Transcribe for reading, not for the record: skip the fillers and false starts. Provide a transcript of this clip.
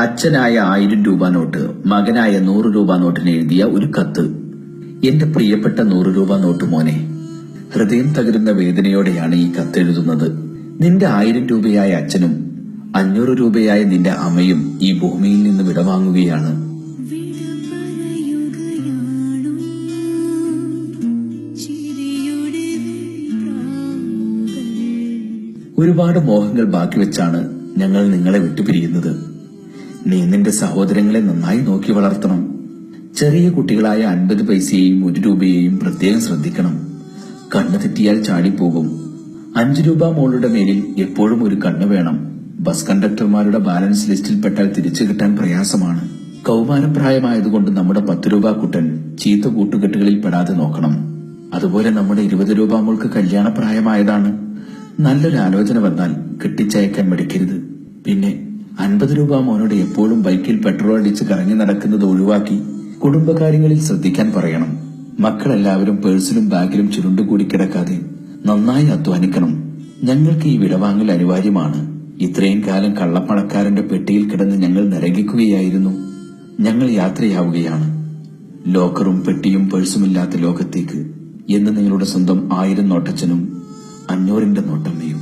അച്ഛനായ 1000 രൂപ നോട്ട് മകനായ 100 രൂപ നോട്ടിന് എഴുതിയ ഒരു കത്ത്. എന്റെ പ്രിയപ്പെട്ട 100 രൂപ നോട്ട് മോനെ, ഹൃദയം തകരുന്ന വേദനയോടെയാണ് ഈ കത്തെഴുതുന്നത്. നിന്റെ 1000 രൂപയായ അച്ഛനും 500 രൂപയായ നിന്റെ അമ്മയും ഈ ഭൂമിയിൽ നിന്ന് വിടവാങ്ങുകയാണ്. ഒരുപാട് മോഹങ്ങൾ ബാക്കി വെച്ചാണ് ഞങ്ങൾ നിങ്ങളെ വിട്ടുപിരിയുന്നത്. നീ നിന്റെ സഹോദരങ്ങളെ നന്നായി നോക്കി വളർത്തണം. ചെറിയ കുട്ടികളായ 50 പൈസയെയും 1 രൂപയെയും പ്രത്യേകം ശ്രദ്ധിക്കണം. കണ്ണ് തെറ്റിയാൽ ചാടിപ്പോകും. 5 രൂപ മോളുടെ മേലിൽ എപ്പോഴും ഒരു കണ്ണ് വേണം. ബസ് കണ്ടക്ടർമാരുടെ ബാലൻസ് ലിസ്റ്റിൽ പെട്ടാൽ തിരിച്ചു കിട്ടാൻ പ്രയാസമാണ്. കൗമാരപ്രായമായതുകൊണ്ട് നമ്മുടെ 10 രൂപ കുട്ടൻ ചീത്ത കൂട്ടുകെട്ടുകളിൽ പെടാതെ നോക്കണം. അതുപോലെ നമ്മുടെ 20 രൂപ മോൾക്ക് കല്യാണപ്രായമായതാണ്. നല്ലൊരു ആലോചന വന്നാൽ കെട്ടിച്ചയക്കാൻ മടിക്കരുത്. പിന്നെ 50 രൂപ മോനോട് എപ്പോഴും ബൈക്കിൽ പെട്രോൾ അടിച്ച് കറങ്ങി നടക്കുന്നത് ഒഴിവാക്കി കുടുംബകാര്യങ്ങളിൽ ശ്രദ്ധിക്കാൻ പറയണം. മക്കളെല്ലാവരും പേഴ്സിലും ബാഗിലും ചുരുണ്ടുകൂടി കിടക്കാതെ നന്നായി അധ്വാനിക്കണം. ഞങ്ങൾക്ക് ഈ വിടവാങ്ങൽ അനിവാര്യമാണ്. ഇത്രയും കാലം കള്ളപ്പണക്കാരന്റെ പെട്ടിയിൽ കിടന്ന് ഞങ്ങൾ നരകിക്കുകയായിരുന്നു. ഞങ്ങൾ യാത്രയാവുകയാണ് ലോക്കറും പെട്ടിയും പേഴ്സുമില്ലാത്ത ലോകത്തേക്ക് എന്ന് നിങ്ങളുടെ സ്വന്തം 1000 നോട്ടച്ഛനും 500ന്റെ നോട്ടമ്മയും.